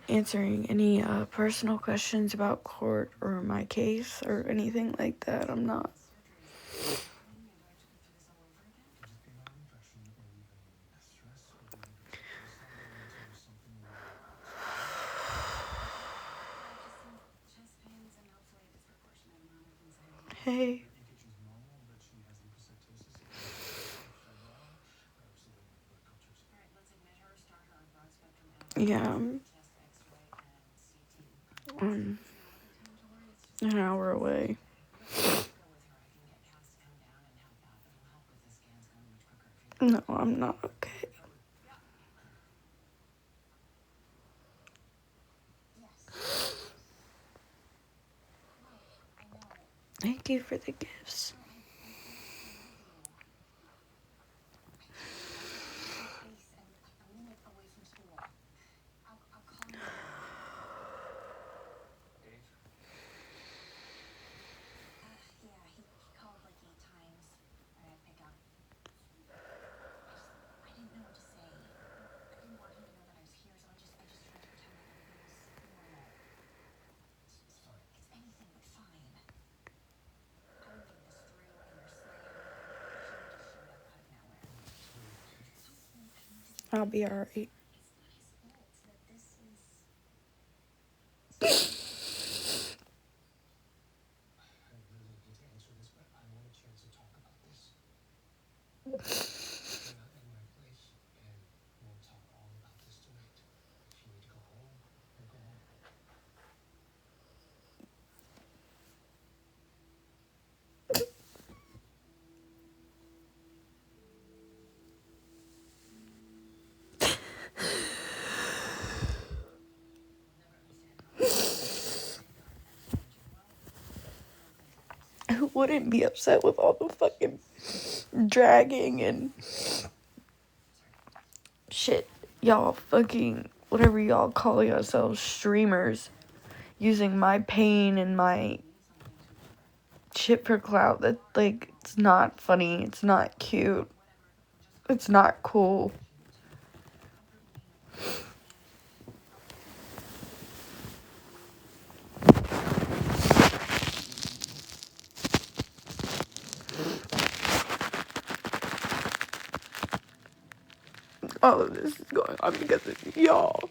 answering any personal questions about court or my case or anything like that. I'm not. Hey. Yeah, I'm an hour away. No, I'm not okay. Thank you for the gifts. I'll be alright. Who wouldn't be upset with all the fucking dragging and shit? Y'all fucking, whatever y'all call yourselves, streamers, using my pain and my shit for clout. That, like, it's not funny. It's not cute. It's not cool. All of this is going on because of y'all.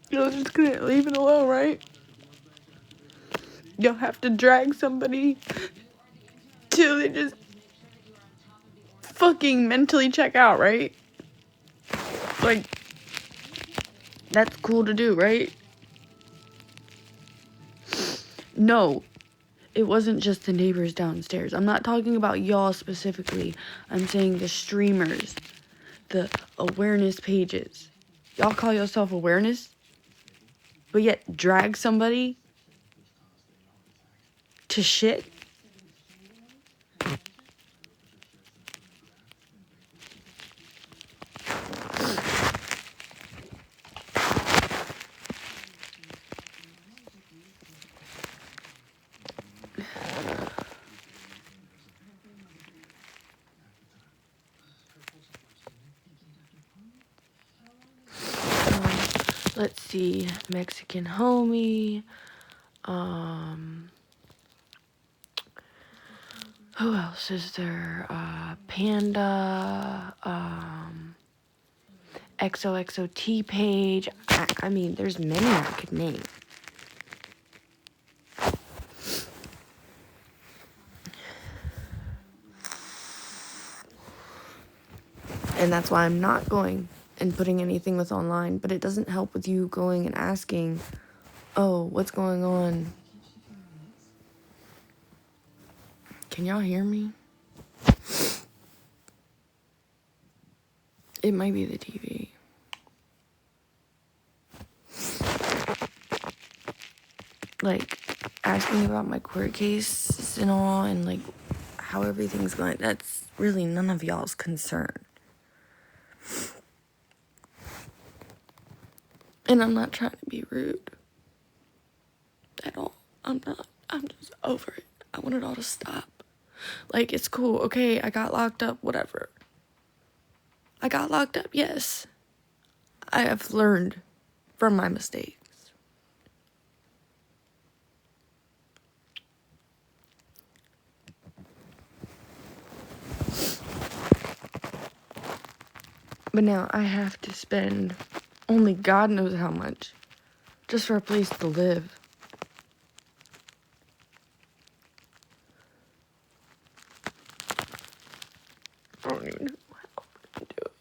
Y'all just couldn't leave it alone, right? You'll have to drag somebody till they just fucking mentally check out, right? Like, that's cool to do, right? No, it wasn't just the neighbors downstairs. I'm not talking about y'all specifically. I'm saying the streamers, the awareness pages. Y'all call yourself awareness, but yet drag somebody to shit? Let's see, Mexican homie, who else is there? Panda, XOXOT page. I mean, there's many I could name. And that's why I'm not going and putting anything with online, but it doesn't help with you going and asking, oh, what's going on? Can y'all hear me? It might be the TV. Like, asking about my court case and all, and like how everything's going, that's really none of y'all's concern. And I'm not trying to be rude at all. I'm not. I'm just over it. I want it all to stop. Like, it's cool. Okay, I got locked up, whatever. I got locked up, yes. I have learned from my mistakes. But now I have to spend only God knows how much just for a place to live. I don't even know how to do it.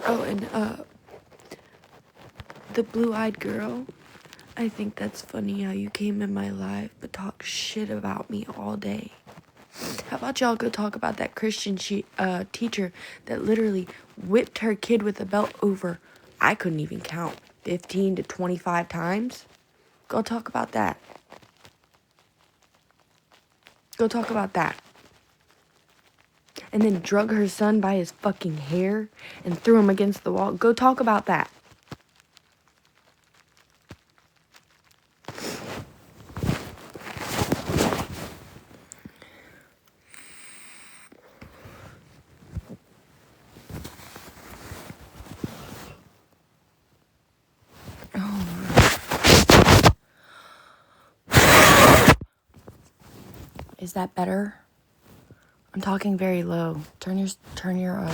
Oh, and the blue-eyed girl, I think that's funny how you came in my life but talk shit about me all day. How about y'all go talk about that Christian teacher that literally whipped her kid with a belt over, I couldn't even count, 15 to 25 times? Go talk about that. Go talk about that. And then drug her son by his fucking hair and threw him against the wall. Go talk about that. Is that better? I'm talking very low. Turn your thing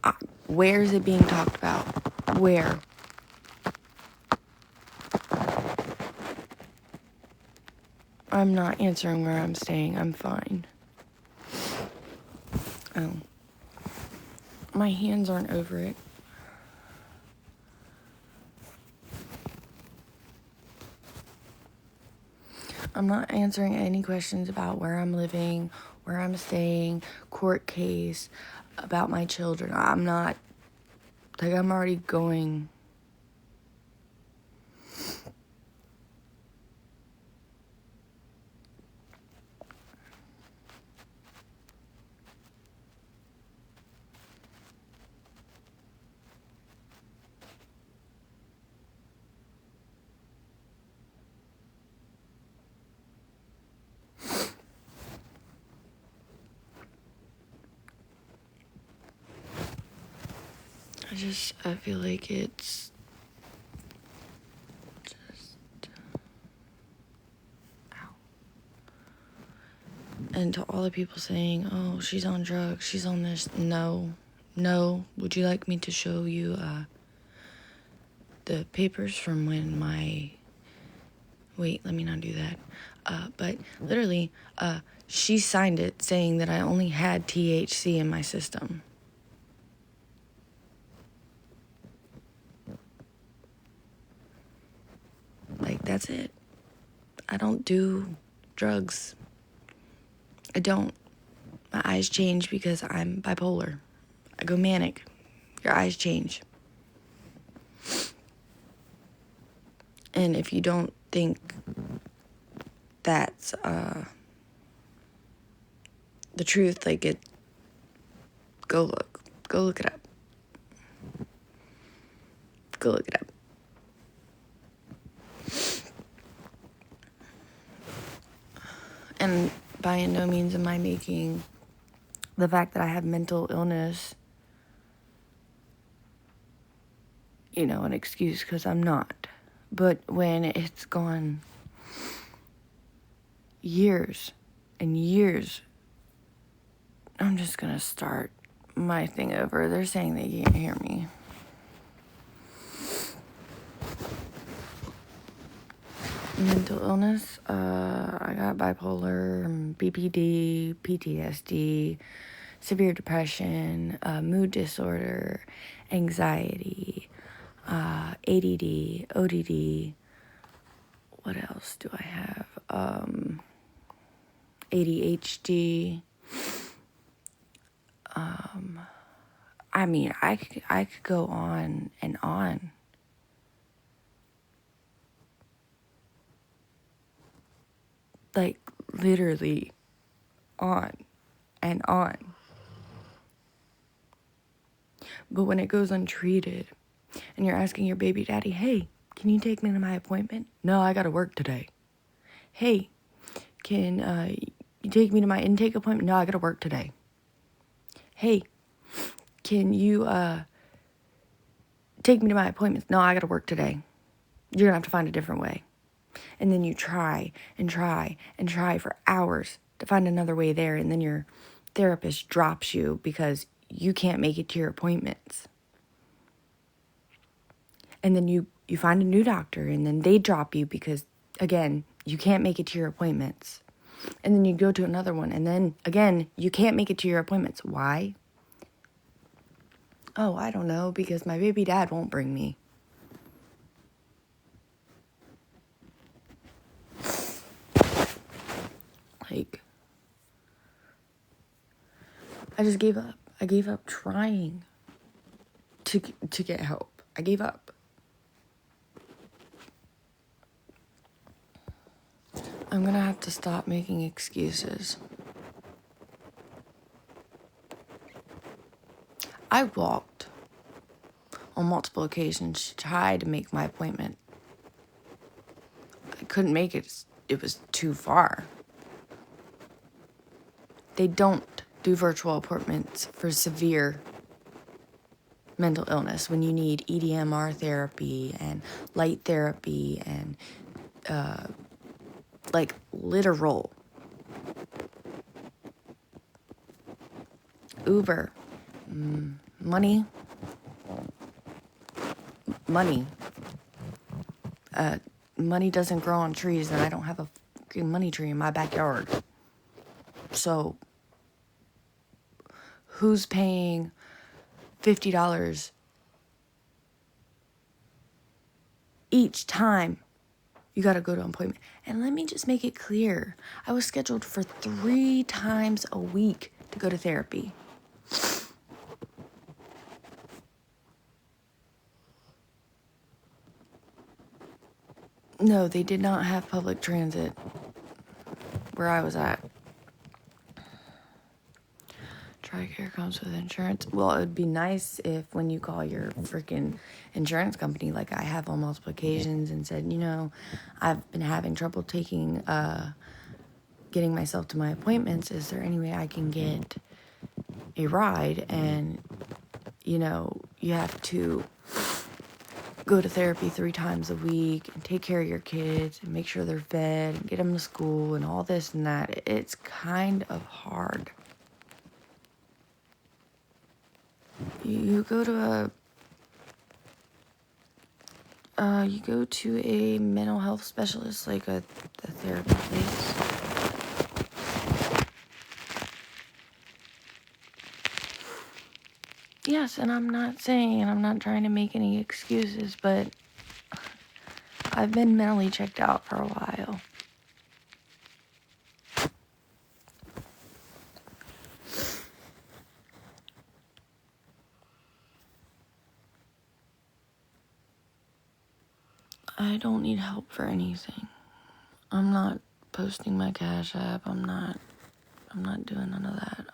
up. Where is it being talked about? Where? I'm not answering where I'm staying. I'm fine. Oh. My hands aren't over it. I'm not answering any questions about where I'm living, where I'm staying, court case, about my children. I'm not. Like, I'm already going. I feel like it's just, ow. And to all the people saying, oh, she's on drugs, she's on this, no. Would you like me to show you, the papers from when wait, let me not do that. But literally, she signed it saying that I only had THC in my system. Like, that's it. I don't do drugs. I don't. My eyes change because I'm bipolar. I go manic. Your eyes change. And if you don't think that's the truth, like, go look it up. Go look it up. And by no means am I making the fact that I have mental illness, an excuse, because I'm not. But when it's gone years and years, I'm just gonna start my thing over. They're saying they can't hear me. Mental illness, I got bipolar, BPD, PTSD, severe depression, mood disorder, anxiety, ADD, ODD. What else do I have? ADHD. I mean, I could go on and on. Like, literally on and on. But when it goes untreated and you're asking your baby daddy, hey, can you take me to my appointment? No, I gotta work today. Hey, can you take me to my intake appointment? No, I gotta work today. Hey, can you take me to my appointments? No, I gotta work today. You're gonna have to find a different way. And then you try and try and try for hours to find another way there, and then your therapist drops you because you can't make it to your appointments. And then you find a new doctor, and then they drop you because, again, you can't make it to your appointments. And then you go to another one, and then, again, you can't make it to your appointments. Why? Oh, I don't know, because my baby dad won't bring me. Like, I just gave up. I gave up trying to get help. I gave up. I'm gonna have to stop making excuses. I walked on multiple occasions to try to make my appointment. I couldn't make it. It was too far. They don't do virtual appointments for severe mental illness when you need EDMR therapy and light therapy and like literal Uber, money. Money doesn't grow on trees, and I don't have a fucking money tree in my backyard. So, who's paying $50 each time you gotta go to an appointment? And let me just make it clear, I was scheduled for 3 times a week to go to therapy. No, they did not have public transit where I was at. TRICARE comes with insurance. Well, it would be nice if when you call your freaking insurance company, like I have on multiple occasions, and said, I've been having trouble getting myself to my appointments. Is there any way I can get a ride? And, you have to go to therapy 3 times a week and take care of your kids and make sure they're fed and get them to school and all this and that. It's kind of hard. You go to a mental health specialist, like a therapy place. Yes, and I'm not trying to make any excuses, but I've been mentally checked out for a while. I don't need help for anything. I'm not posting my Cash App. I'm not doing none of that.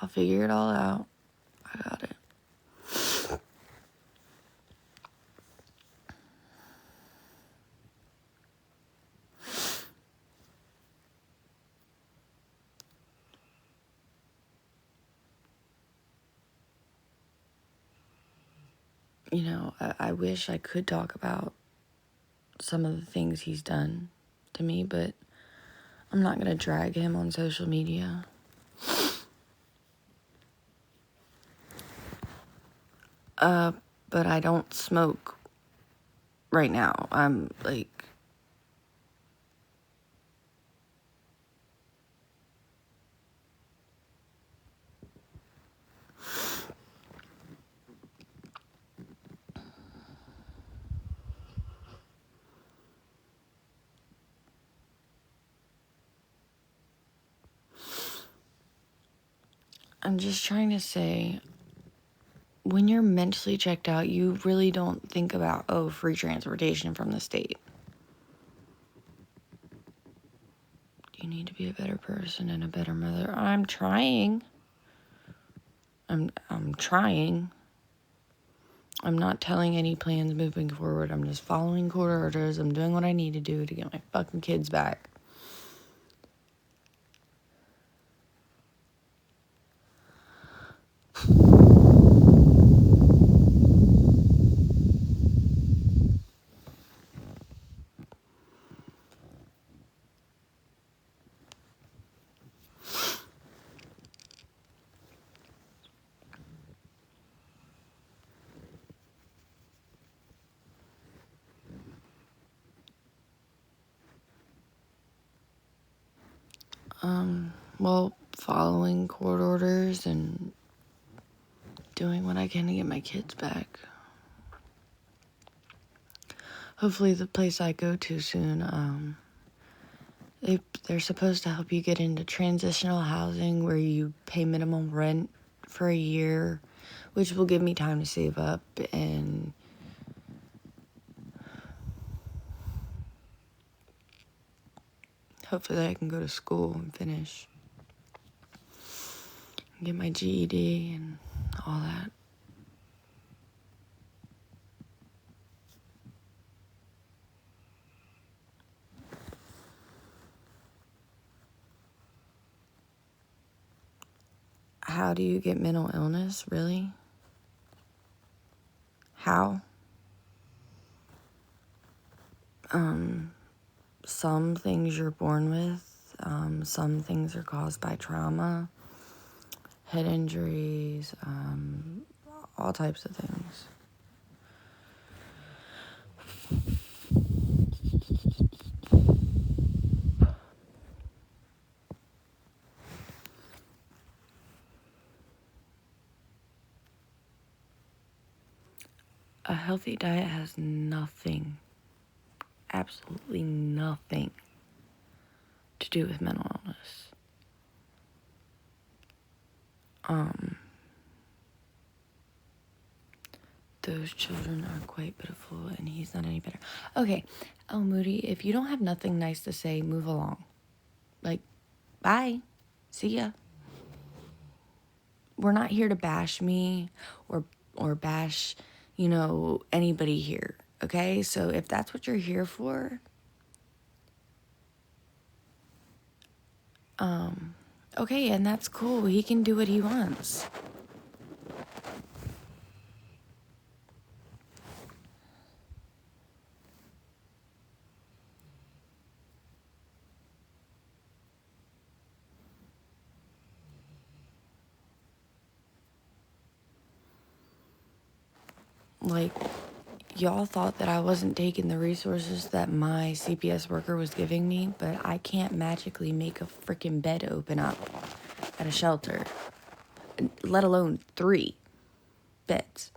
I'll figure it all out. I got it. I wish I could talk about some of the things he's done to me, but I'm not going to drag him on social media. But I don't smoke right now. I'm just trying to say, when you're mentally checked out, you really don't think about, free transportation from the state. need to be a better person and a better mother. I'm trying. I'm trying. I'm not telling any plans moving forward. I'm just following court orders. I'm doing what I need to do to get my fucking kids back. Well, following court orders and doing what I can to get my kids back. Hopefully the place I go to soon, they're supposed to help you get into transitional housing where you pay minimum rent for a year, which will give me time to save up and hopefully I can go to school and finish. Get my GED and all that. How do you get mental illness, really? How? Some things you're born with. Some things are caused by trauma, head injuries, all types of things. A healthy diet has nothing, absolutely nothing to do with mental illness. Those children are quite pitiful and he's not any better. Okay, Moody, if you don't have nothing nice to say, move along. Like, bye. See ya. We're not here to bash me or bash, anybody here. Okay? So if that's what you're here for, okay, and that's cool. He can do what he wants. Like, y'all thought that I wasn't taking the resources that my CPS worker was giving me, but I can't magically make a freaking bed open up at a shelter, let alone 3 beds.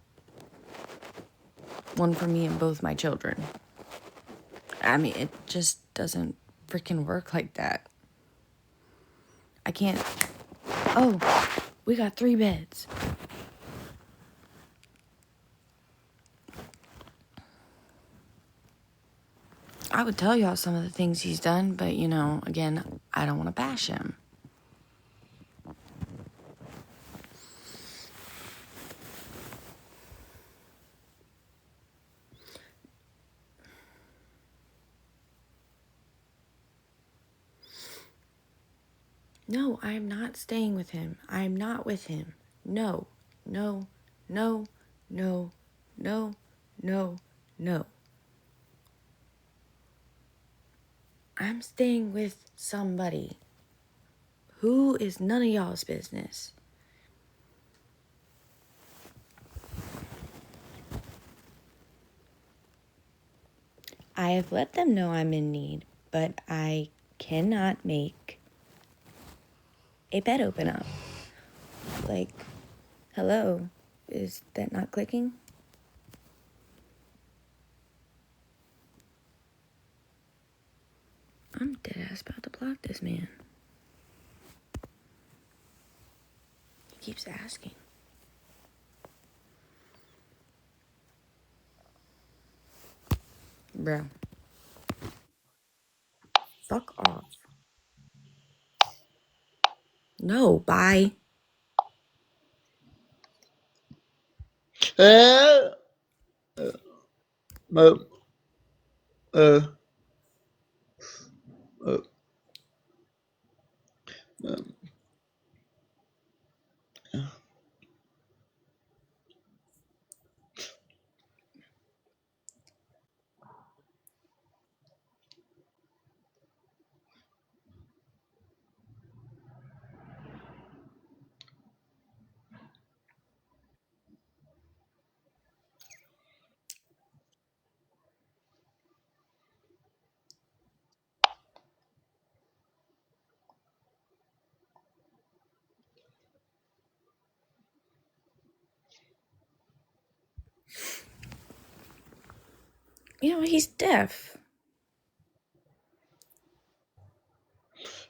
One for me and both my children. I mean, it just doesn't freaking work like that. I can't. Oh, we got 3 beds. I would tell y'all some of the things he's done, but, again, I don't want to bash him. No, I am not staying with him. I am not with him. No, no, no, no, no, no, no. I'm staying with somebody who is none of y'all's business. I have let them know I'm in need, but I cannot make a bed open up. Like, hello, is that not clicking? I'm dead ass about to block this man. He keeps asking. Bro. Fuck off. No, bye. You know, he's deaf.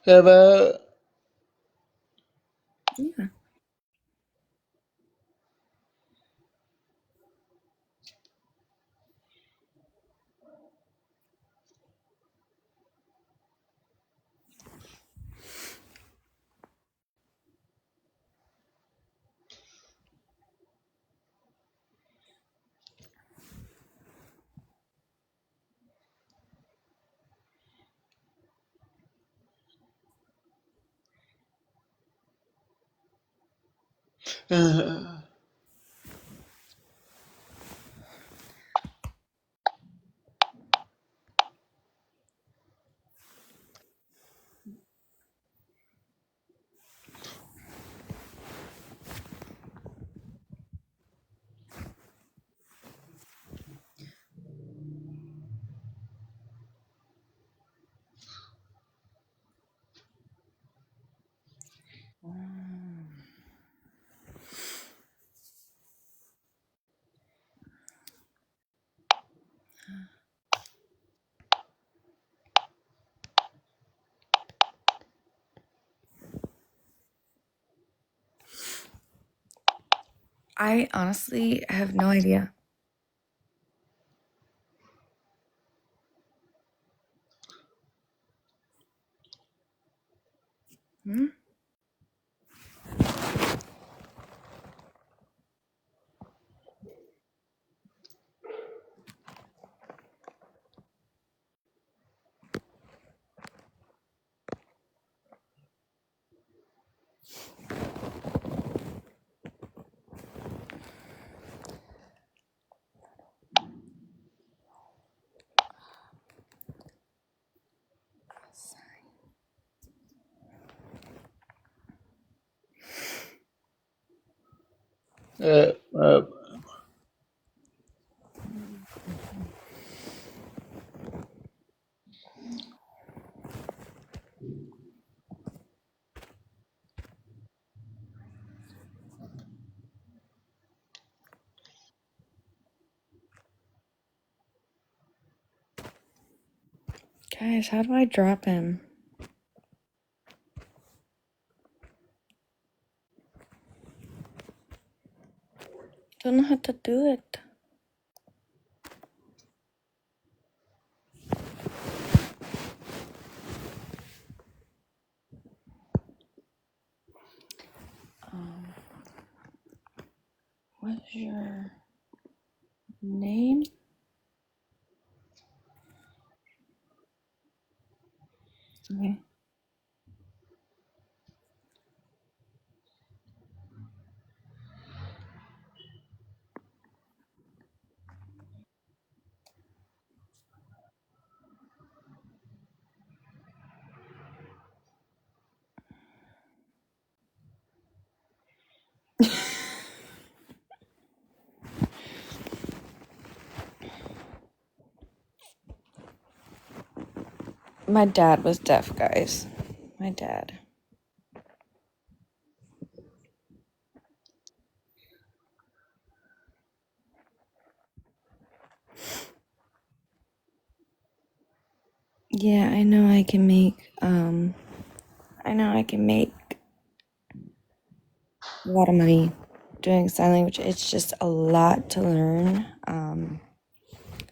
Yeah. I honestly have no idea. Hmm? Guys, how do I drop him? Don't know how to do it. What's your name? Okay. My dad was deaf, guys. My dad. Yeah, I know I can make a lot of money doing sign language. It's just a lot to learn.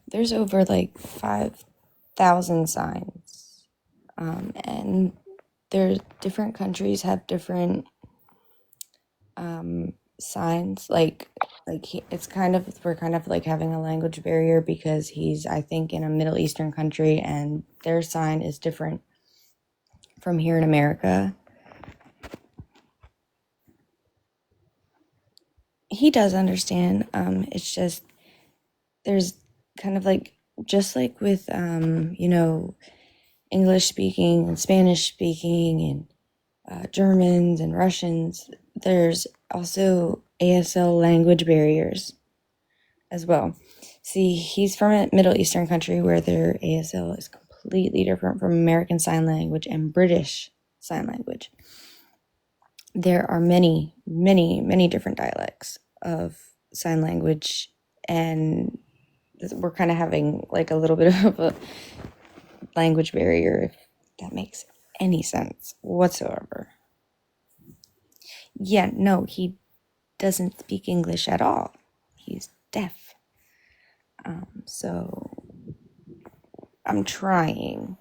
There's over like 5,000 signs. And there's different countries have different signs. It's kind of, we're kind of like having a language barrier because he's, I think, in a Middle Eastern country, and their sign is different from here in America. He does understand. It's just, there's kind of like, just like with, English speaking and Spanish speaking and Germans and Russians, there's also ASL language barriers as well. See, he's from a Middle Eastern country where their ASL is completely different from American Sign Language and British Sign Language. There are many, many, many different dialects of sign language, and we're kind of having like a little bit of a language barrier, if that makes any sense whatsoever. Yeah, no, he doesn't speak English at all. He's deaf. So I'm trying.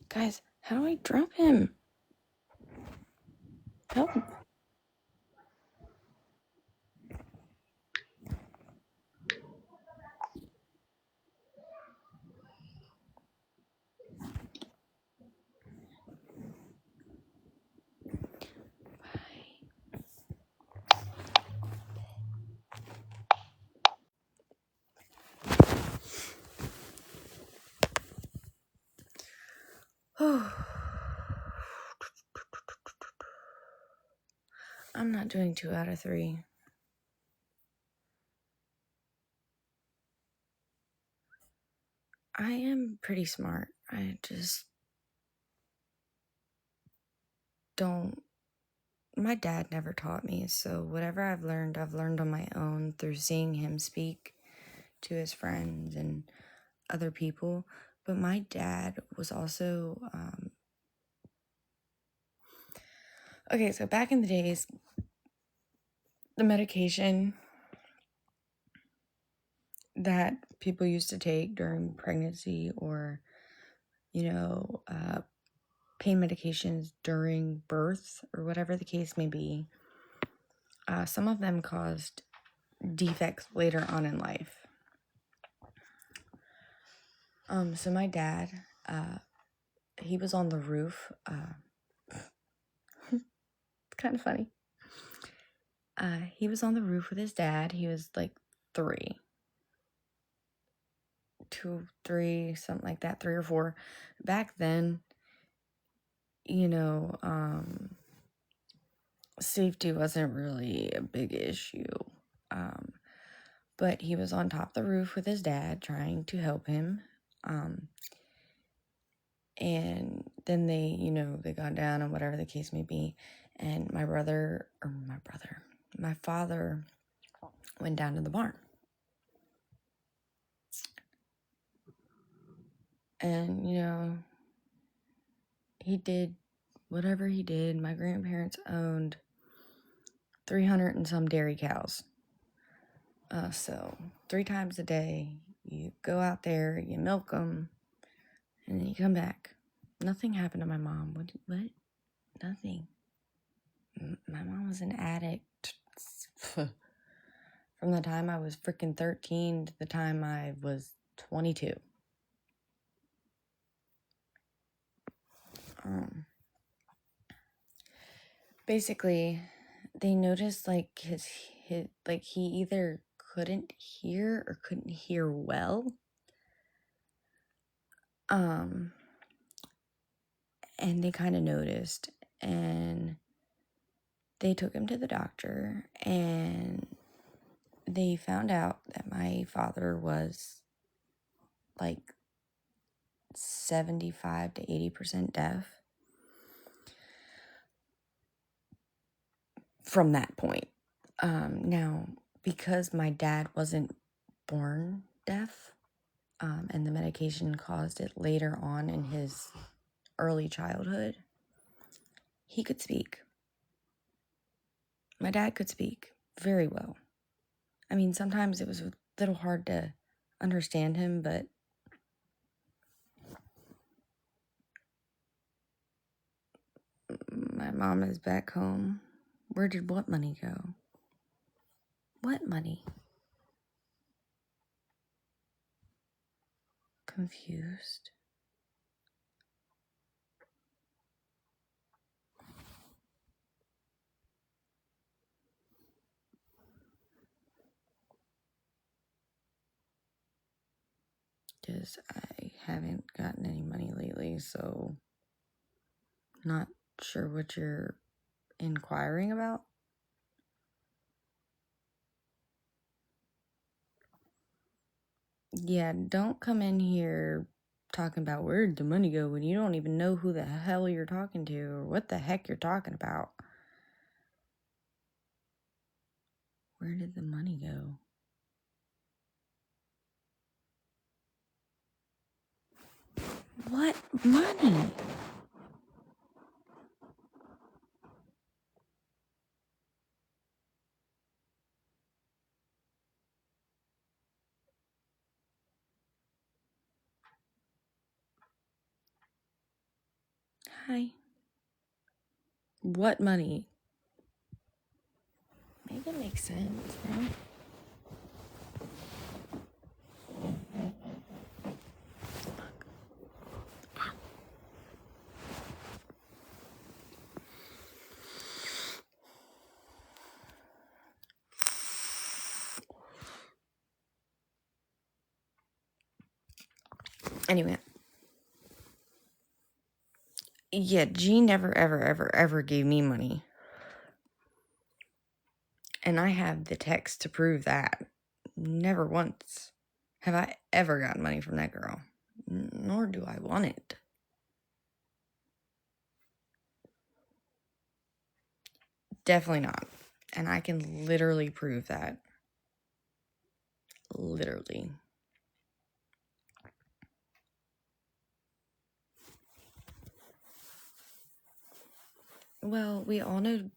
Guys, how do I drop him? Help. I'm not doing 2 out of 3. I am pretty smart. I just don't. My dad never taught me, so whatever I've learned on my own through seeing him speak to his friends and other people. But my dad was also, okay, so back in the days, the medication that people used to take during pregnancy or, pain medications during birth or whatever the case may be, some of them caused defects later on in life. So my dad, he was on the roof. It's kind of funny. He was on the roof with his dad. He was like 3, 2, 3, something like that, 3 or 4. Back then, safety wasn't really a big issue. But he was on top of the roof with his dad trying to help him. And then they got down and whatever the case may be. And my father went down to the barn. And, he did whatever he did. My grandparents owned 300 and some dairy cows. So 3 times a day, you go out there, you milk them, and then you come back. Nothing happened to my mom. What? Nothing. My mom was an addict from the time I was freaking 13 to the time I was 22. Basically, they noticed like his like he either couldn't hear or couldn't hear well. And they kind of noticed, and they took him to the doctor, and they found out that my father was like 75 to 80% deaf from that point. Now, because my dad wasn't born deaf, and the medication caused it later on in his early childhood, he could speak. My dad could speak very well. I mean, sometimes it was a little hard to understand him, but my mom is back home. Where did what money go? What money? Confused. Because I haven't gotten any money lately, so not sure what you're inquiring about. Yeah, don't come in here talking about where did the money go when you don't even know who the hell you're talking to or what the heck you're talking about. Where did the money go? What money? Hi. What money? Make it make sense, bro. Anyway. Yeah, G never, ever gave me money. And I have the text to prove that. Never once have I ever gotten money from that girl. Nor do I want it. Definitely not. And I can literally prove that. Literally. Well, we all know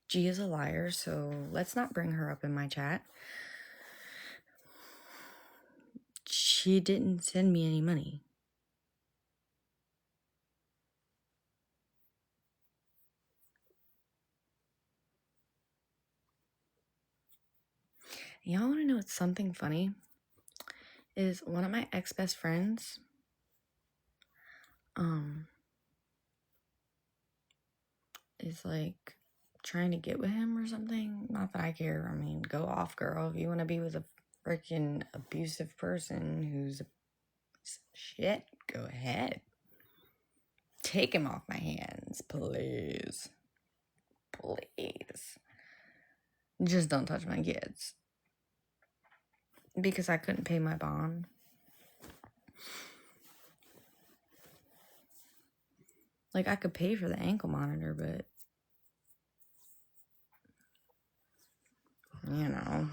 G is a liar, so let's not bring her up in my chat. She didn't send me any money. Y'all want to know what's something funny? Is one of my ex-best friends, is like trying to get with him or something. Not that I care. I mean, go off, girl. If you want to be with a freaking abusive person who's shit, go ahead. Take him off my hands, please. Please. Just don't touch my kids. Because I couldn't pay my bond. Like, I could pay for the ankle monitor, but you know,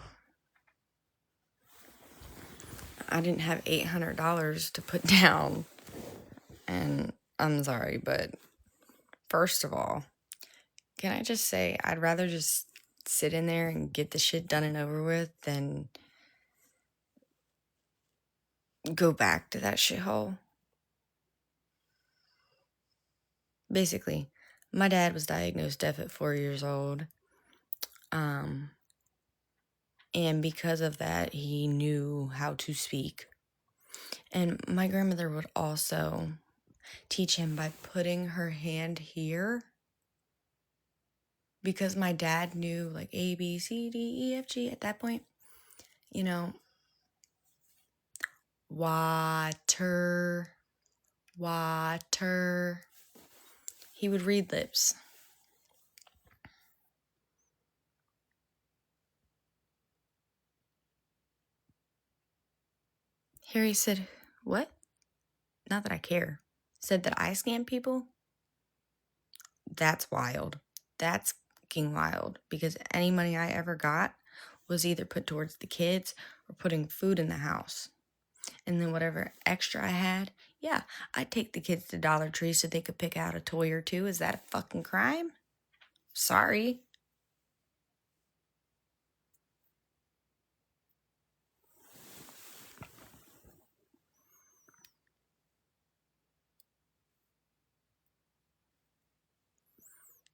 I didn't have $800 to put down. And I'm sorry, but first of all, can I just say, I'd rather just sit in there and get the shit done and over with than go back to that shithole. Basically, my dad was diagnosed deaf at 4 years old. And because of that, he knew how to speak. And my grandmother would also teach him by putting her hand here. Because my dad knew like A, B, C, D, E, F, G at that point. You know, water. He would read lips. Harry said, what? Not that I care. Said that I scam people? That's wild. That's fucking wild. Because any money I ever got was either put towards the kids or putting food in the house. And then whatever extra I had, Yeah, I'd take the kids to Dollar Tree so they could pick out a toy or two. Is that a fucking crime? Sorry.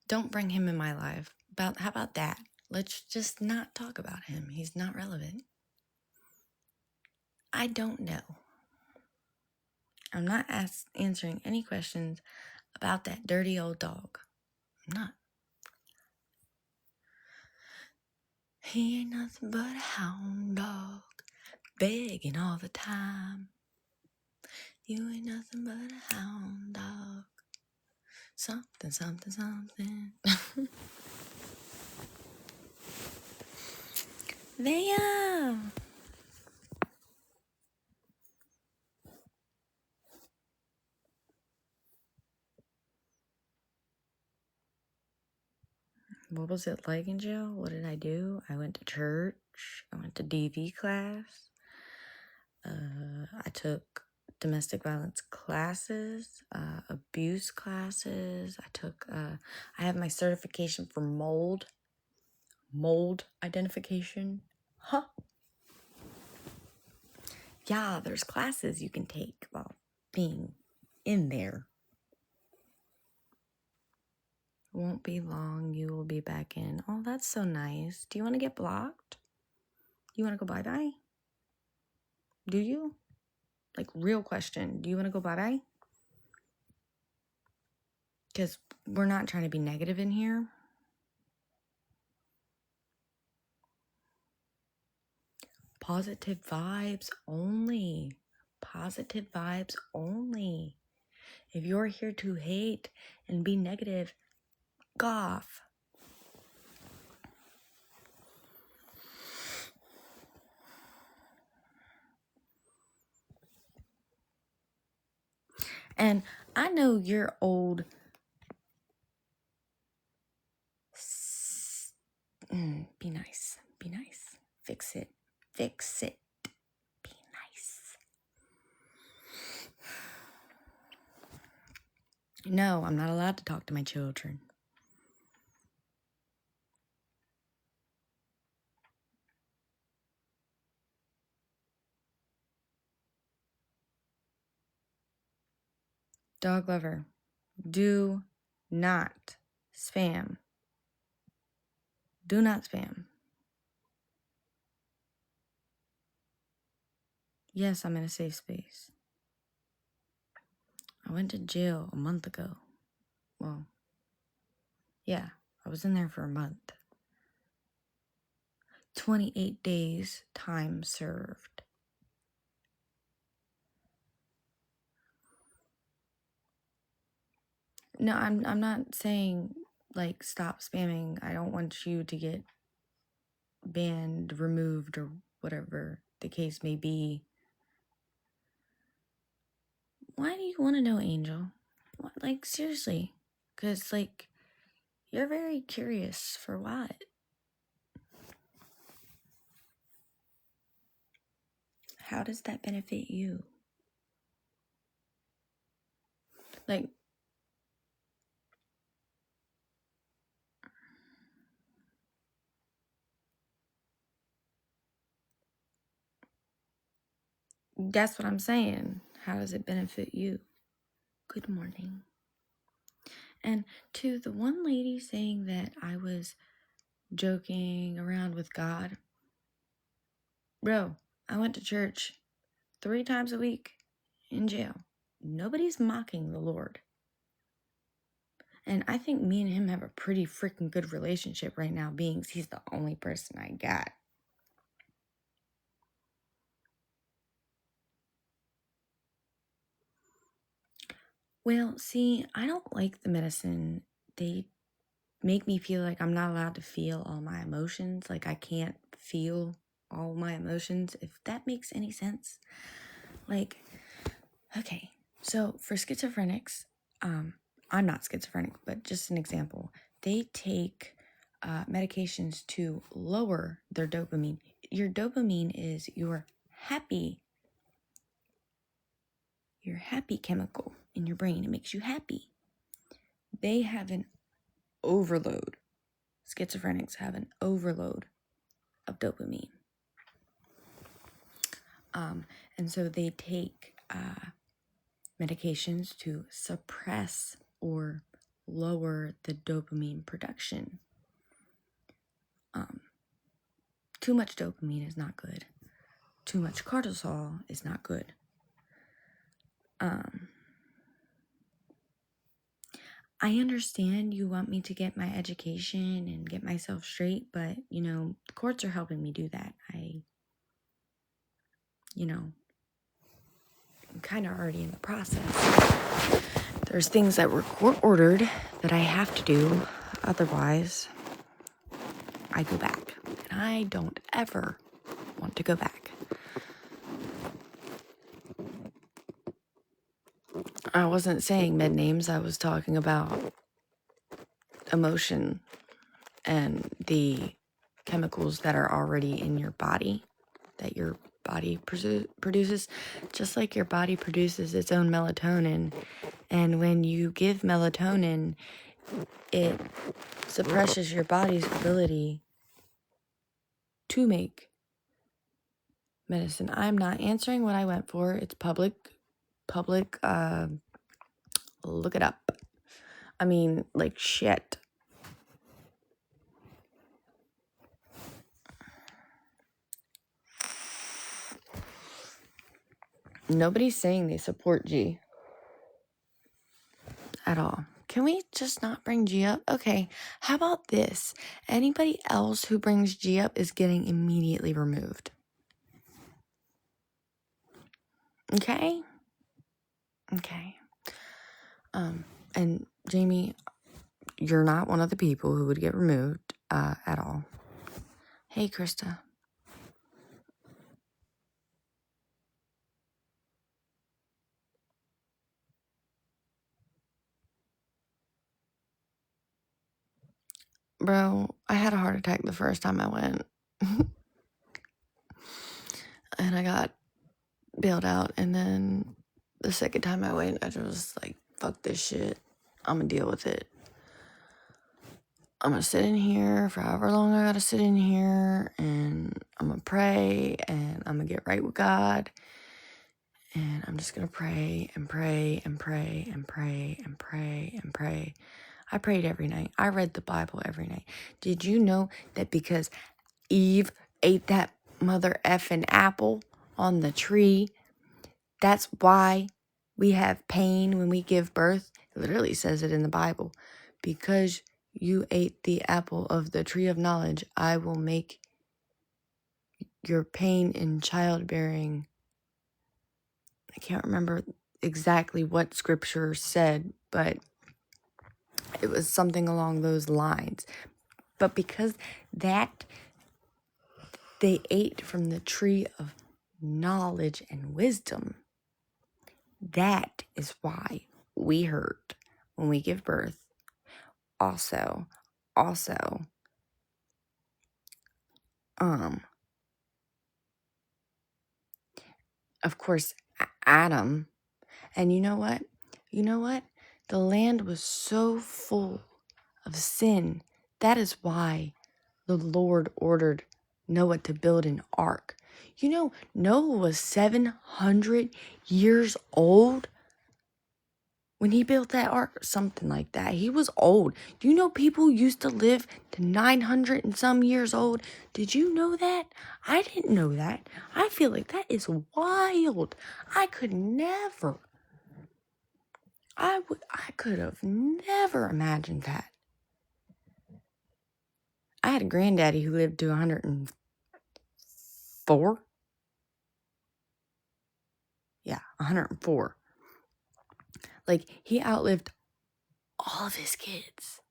Don't bring him in my life. How about that? Let's just not talk about him. He's not relevant. I don't know. I'm not answering any questions about that dirty old dog. I'm not. He ain't nothing but a hound dog, begging all the time. You ain't nothing but a hound dog. Something, something, something. Damn. What was it like in jail? What did I do? I went to church. I went to DV class. I took domestic violence classes, abuse classes. I have my certification for mold identification. Huh. Yeah, there's classes you can take while being in there. It won't be long. You will be back in. Oh, that's so nice. Do you want to get blocked? You want to go bye-bye? Do you? Like, real question. Do you want to go bye-bye? Because we're not trying to be negative in here. Positive vibes only. Positive vibes only. If you're here to hate and be negative, off. And I know you're old. Be nice. Be nice. Fix it. Fix it. Be nice. No, I'm not allowed to talk to my children. Dog lover, do not spam. Do not spam. Yes, I'm in a safe space. I went to jail a month ago. Well, yeah, I was in there for a month. 28 days time served. No, I'm not saying like stop spamming. I don't want you to get banned, removed, or whatever the case may be. Why do you want to know, Angel? Like, seriously. Because, like, you're very curious for what? How does that benefit you? Like, that's what I'm saying. How does it benefit you? Good morning. And to the one lady saying that I was joking around with God, bro, I went to church 3 times a week in jail. Nobody's mocking the Lord. And I think me and him have a pretty freaking good relationship right now, being he's the only person I got. Well, see, I don't like the medicine. They make me feel like I'm not allowed to feel all my emotions. Like I can't feel all my emotions, if that makes any sense. Like, okay, so for schizophrenics, I'm not schizophrenic, but just an example. They take medications to lower their dopamine. Your dopamine is your happy your happy chemical in your brain. It makes you happy. They have an overload. Schizophrenics have an overload of dopamine. And so they take medications to suppress or lower the dopamine production. Too much dopamine is not good. Too much cortisol is not good. I understand you want me to get my education and get myself straight, but, the courts are helping me do that. I'm kind of already in the process. There's things that were court-ordered that I have to do. Otherwise, I go back. And I don't ever want to go back. I wasn't saying med names. I was talking about emotion and the chemicals that are already in your body, that your body produces, just like your body produces its own melatonin. And when you give melatonin, it suppresses your body's ability to make medicine. I'm not answering what I went for. It's public, look it up. I mean, like shit. Nobody's saying they support G at all. Can we just not bring G up? Okay, how about this? Anybody else who brings G up is getting immediately removed. Okay? Okay. And Jamie, you're not one of the people who would get removed at all. Hey, Krista. Bro, I had a heart attack the first time I went. And I got bailed out. And then the second time I went, I was like, fuck this shit. I'm gonna deal with it. I'm gonna sit in here for however long I gotta sit in here. And I'm gonna pray. And I'm gonna get right with God. And I'm just gonna pray and pray and pray and pray and pray and pray. I prayed every night. I read the Bible every night. Did you know that because Eve ate that mother effing apple on the tree, that's why we have pain when we give birth? It literally says it in the Bible. Because you ate the apple of the tree of knowledge, I will make your pain in childbearing. I can't remember exactly what scripture said, but it was something along those lines. But because that they ate from the tree of knowledge and wisdom, that is why we hurt when we give birth. Also, of course, Adam. And you know what? The land was so full of sin. That is why the Lord ordered Noah to build an ark. You know, Noah was 700 years old when he built that ark, something like that. He was old. Do you know people used to live to 900 and some years old? Did you know that? I didn't know that. I feel like that is wild. I could have never imagined that. I had a granddaddy who lived to 104. Yeah, 104. Like, he outlived all of his kids.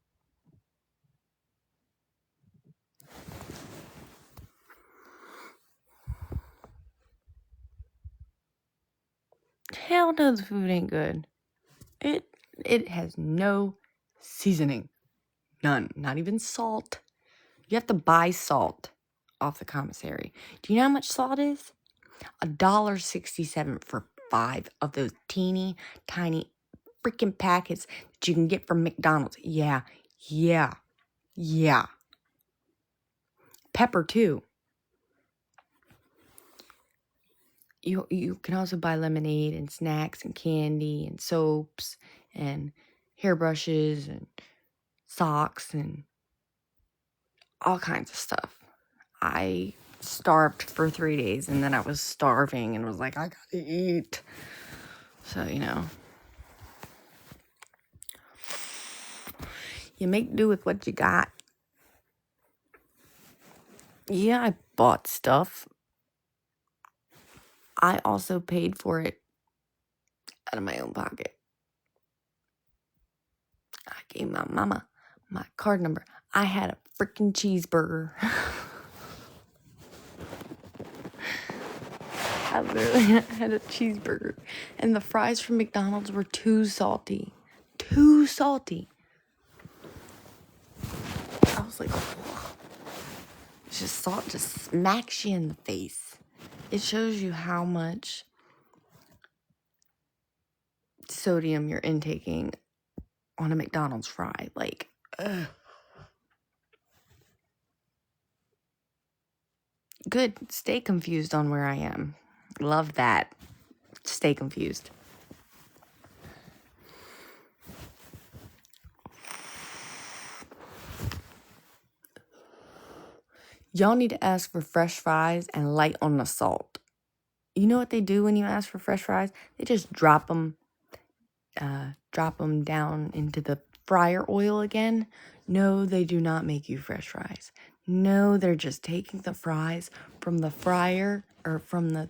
Hell no, the food ain't good. It has no seasoning. None. Not even salt. You have to buy salt off the commissary. Do you know how much salt is? $1.67 for 5 of those teeny tiny freaking packets that you can get from McDonald's. Yeah. Pepper too. You can also buy lemonade and snacks and candy and soaps and hairbrushes and socks and all kinds of stuff. I starved for 3 days and then I was starving and was like, I gotta eat. So, you make do with what you got. Yeah, I bought stuff. I also paid for it out of my own pocket. I gave my mama my card number. I had a freaking cheeseburger. I literally had a cheeseburger. And the fries from McDonald's were too salty. Too salty. I was like, oh. It's just salt just smacks you in the face. It shows you how much sodium you're intaking on a McDonald's fry. Like, ugh. Good. Stay confused on where I am. Love that. Stay confused. Y'all need to ask for fresh fries and light on the salt. You know what they do when you ask for fresh fries? They just drop them down into the fryer oil again. No, they do not make you fresh fries. No, they're just taking the fries from the fryer or from the,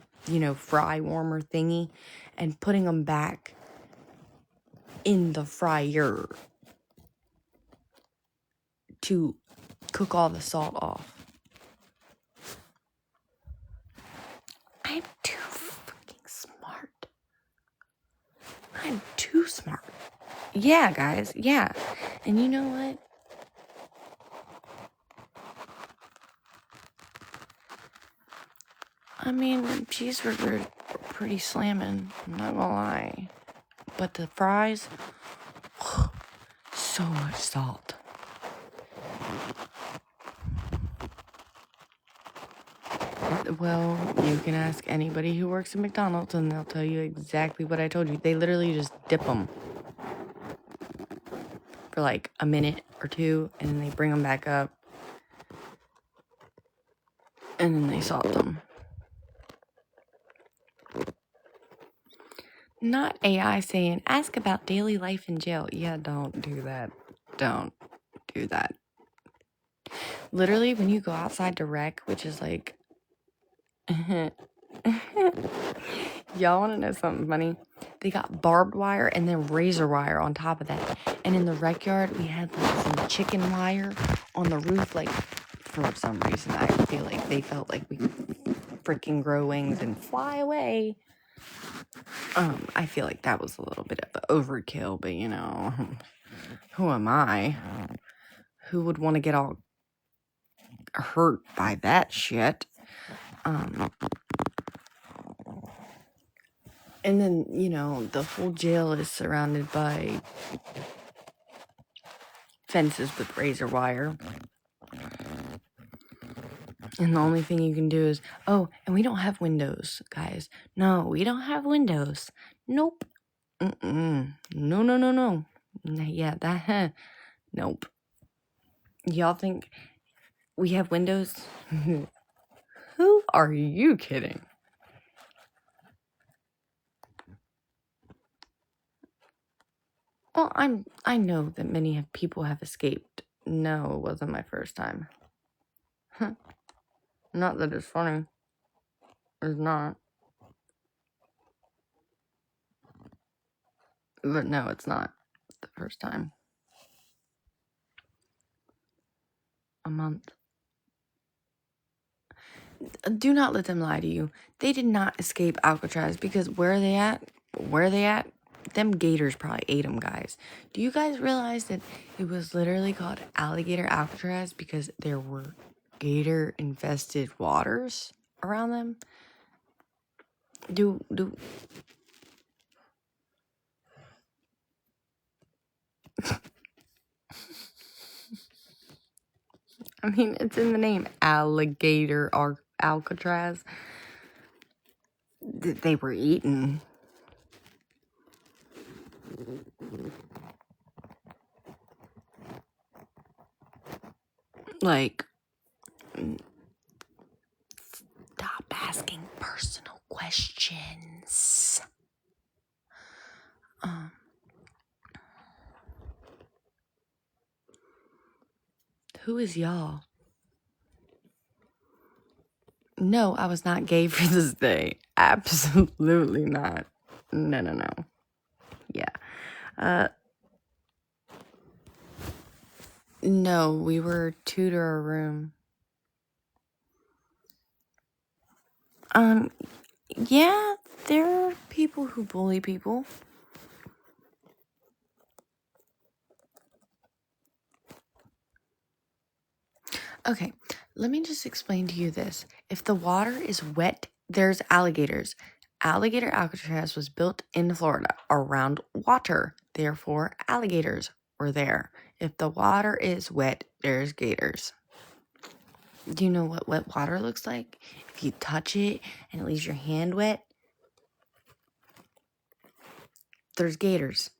fry warmer thingy and putting them back in the fryer to cook all the salt off. I'm too freaking smart. I'm too smart. Yeah, guys. Yeah. And you know what? I mean, cheeseburgers are pretty slamming. I'm not gonna lie. But the fries, so much salt. Well, you can ask anybody who works at McDonald's and they'll tell you exactly what I told you. They literally just dip them for like a minute or two and then they bring them back up and then they salt them. Not AI saying, ask about daily life in jail. Yeah, don't do that. Don't do that. Literally, when you go outside to rec, which is like... Y'all want to know something funny? They got barbed wire and then razor wire on top of that. And in the rec yard, we had like some chicken wire on the roof. Like, for some reason, I feel like they felt like we could freaking grow wings and fly away. I feel like that was a little bit of overkill, but who am I? Who would want to get all hurt by that shit? And then, the whole jail is surrounded by fences with razor wire. And the only thing you can do is, and we don't have windows, guys. No, we don't have windows. Nope. No. Yeah, nope. Y'all think we have windows? Who are you kidding? Well, I know that many people have escaped. No, it wasn't my first time. Not that it's funny. It's not. But no, it's not the first time. A month. Do not let them lie to you. They did not escape Alcatraz because where are they at? Them gators probably ate them, guys. Do you guys realize that it was literally called Alligator Alcatraz because there were gator-infested waters around them? I mean, it's in the name. Alligator or Alcatraz. They were eaten. Like, stop asking personal questions. Who is y'all? No, I was not gay for this day. Absolutely not. No. Yeah. No, we were two to our room. Yeah, there are people who bully people. Okay, let me just explain to you this. If the water is wet, there's alligators. Alligator Alcatraz was built in Florida around water. Therefore, alligators were there. If the water is wet, there's gators. Do you know what wet water looks like? If you touch it and it leaves your hand wet, there's gators.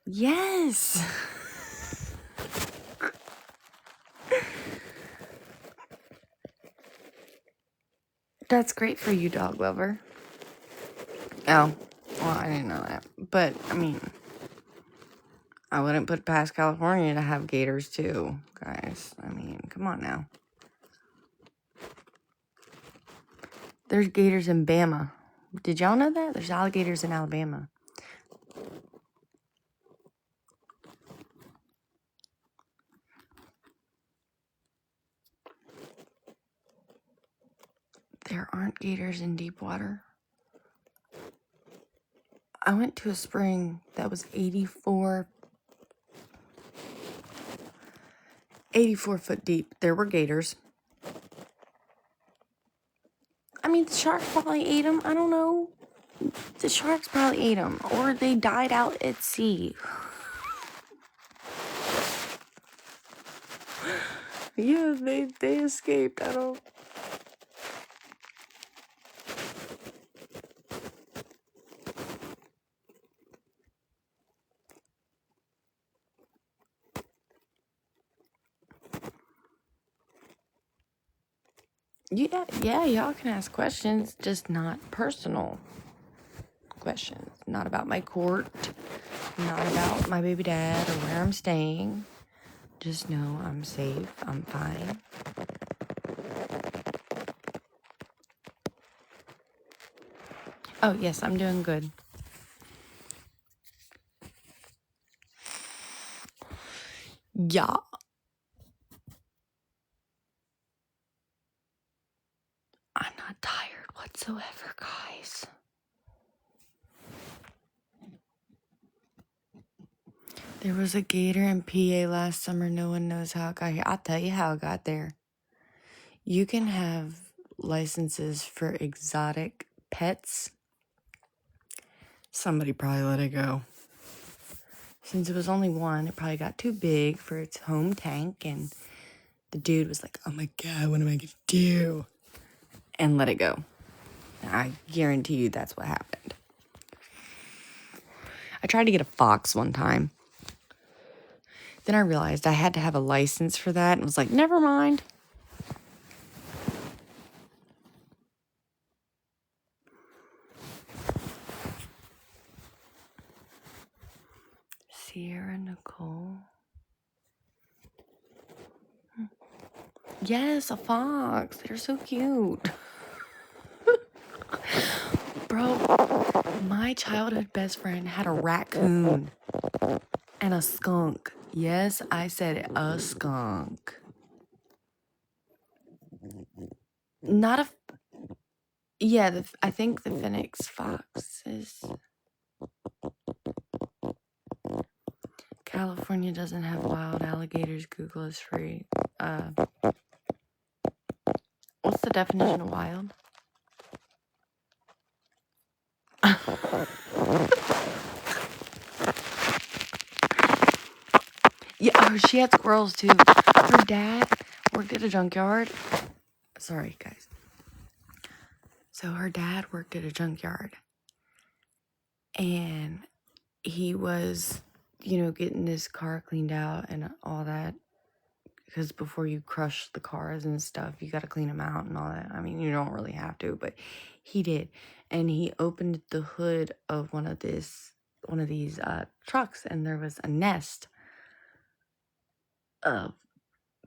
Yes. That's great for you, dog lover. Oh, well, I didn't know that. But, I mean, I wouldn't put past California to have gators, too, guys. I mean, come on now. There's gators in Bama. Did y'all know that? There's alligators in Alabama. There aren't gators in deep water. I went to a spring that was 84 foot deep. There were gators. I mean, the sharks probably ate them. I don't know. The sharks probably ate them. Or they died out at sea. Yeah, they escaped. I don't... Yeah, y'all can ask questions, just not personal questions. Not about my court, not about my baby dad or where I'm staying. Just know I'm safe, I'm fine. Oh, yes, I'm doing good. Yeah. I'm not tired whatsoever, guys. There was a gator in PA last summer. No one knows how it got here. I'll tell you how it got there. You can have licenses for exotic pets. Somebody probably let it go. Since it was only one, it probably got too big for its home tank, and the dude was like, oh my God, what am I gonna do? And let it go. I guarantee you that's what happened. I tried to get a fox one time. Then I realized I had to have a license for that and was like, never mind. Sierra Nicole. Yes, a fox. They're so cute. Bro, my childhood best friend had a raccoon and a skunk. Yes, I said it, a skunk. Not a... Yeah, I think the Phoenix fox is... California doesn't have wild alligators. Google is free. What's the definition of wild? Yeah, oh, she had squirrels too. Her dad worked at a junkyard. Sorry, guys. So her dad worked at a junkyard. And he was, getting his car cleaned out and all that. Because before you crush the cars and stuff, you got to clean them out and all that. I mean, you don't really have to, but he did. And he opened the hood of one of these trucks, and there was a nest of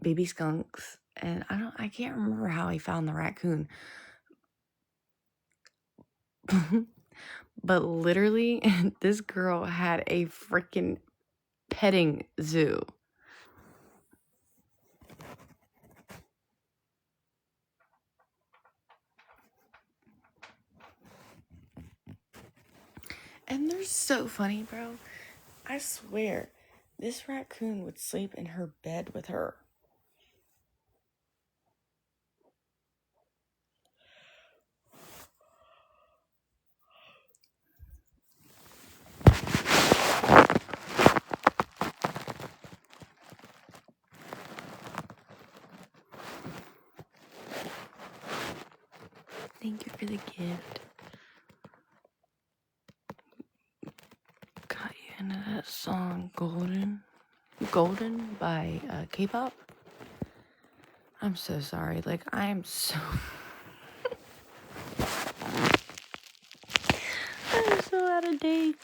baby skunks. And I can't remember how he found the raccoon. But literally, this girl had a freaking petting zoo. And they're so funny, bro. I swear, this raccoon would sleep in her bed with her. Thank you for the gift. Got you into that song, Golden by K-pop. I'm so sorry. Like, I am so... I'm so out of date.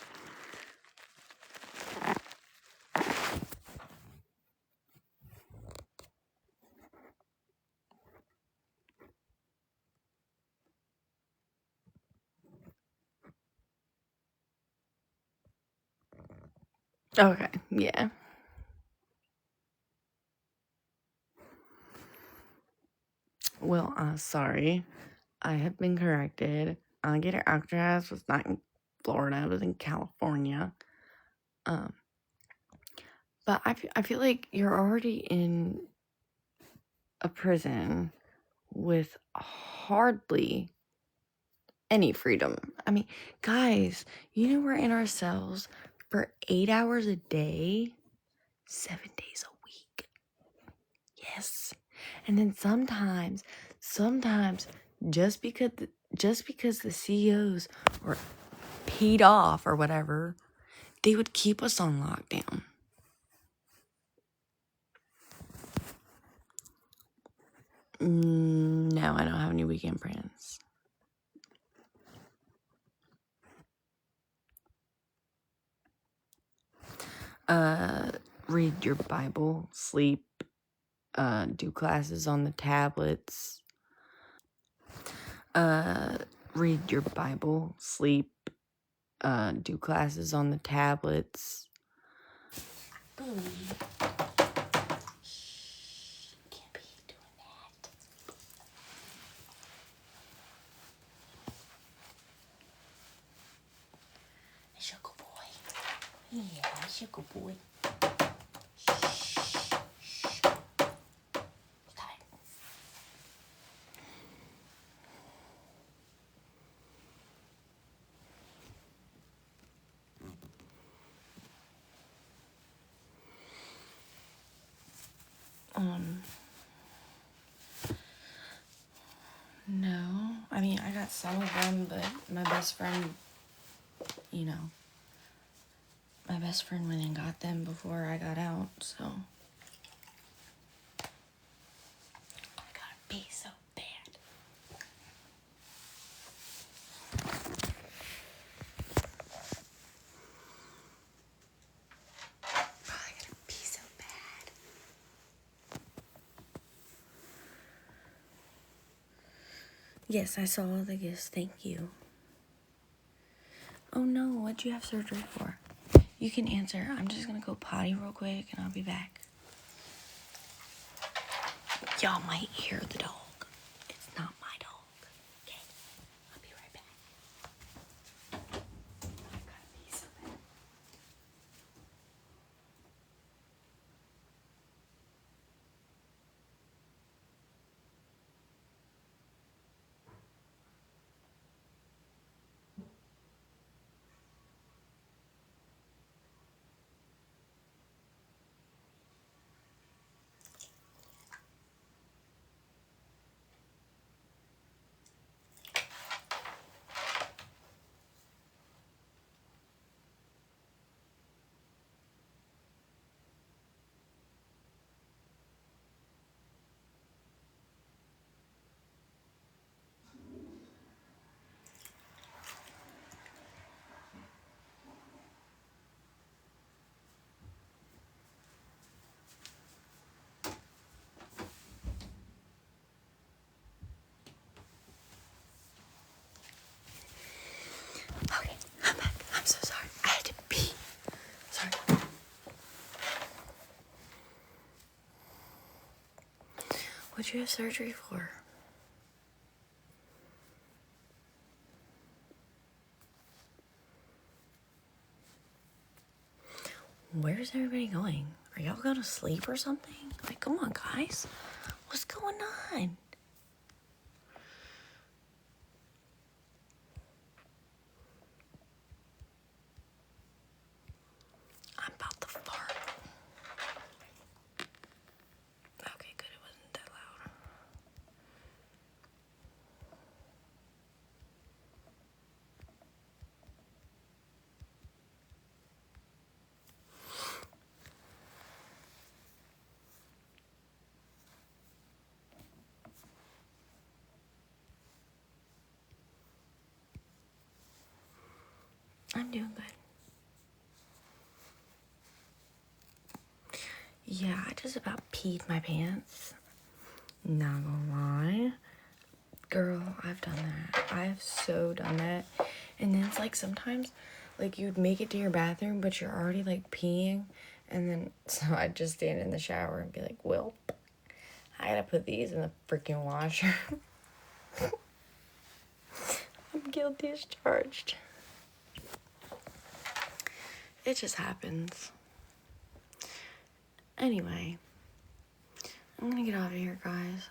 Okay, yeah. Well, sorry. I have been corrected. Alligator Alcatraz was not in Florida. It was in California. But I feel like you're already in a prison with hardly any freedom. I mean, guys, we're in our cells for 8 hours a day, 7 days a week. Yes. And then sometimes just because the CEOs were paid off or whatever, they would keep us on lockdown. No, I don't have any weekend plans. Read your Bible, sleep, do classes on the tablets. Read your Bible, sleep, do classes on the tablets. Shh, can't be doing that. Sugar boy. Yeah, sugar boy. Shh. Stop it. No. I mean, I got some of them, but my best friend, my best friend went and got them before I got out, so. I gotta pee so bad. I gotta pee so bad. Yes, I saw all the gifts. Thank you. Oh no, what'd you have surgery for? You can answer. I'm just gonna go potty real quick and I'll be back. Y'all might hear the dog. It's not my dog. Okay, I'll be right back. I gotta pee so bad. What'd you have surgery for? Where's everybody going? Are y'all going to sleep or something? Like, come on, guys. What's going on? I'm about to fart. Okay, good. It wasn't that loud. I'm doing good. Yeah, I just about peed my pants. Not gonna lie. Girl, I've done that. I've so done that. And then it's like sometimes, like, you'd make it to your bathroom, but you're already, like, peeing. And then, so I'd just stand in the shower and be like, well, I gotta put these in the freaking washer. I'm guilty as charged. It just happens. Anyway, I'm gonna get out of here, guys.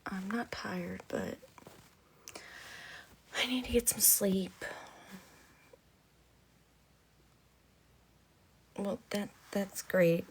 I'm not tired, but I need to get some sleep. Well, that's great.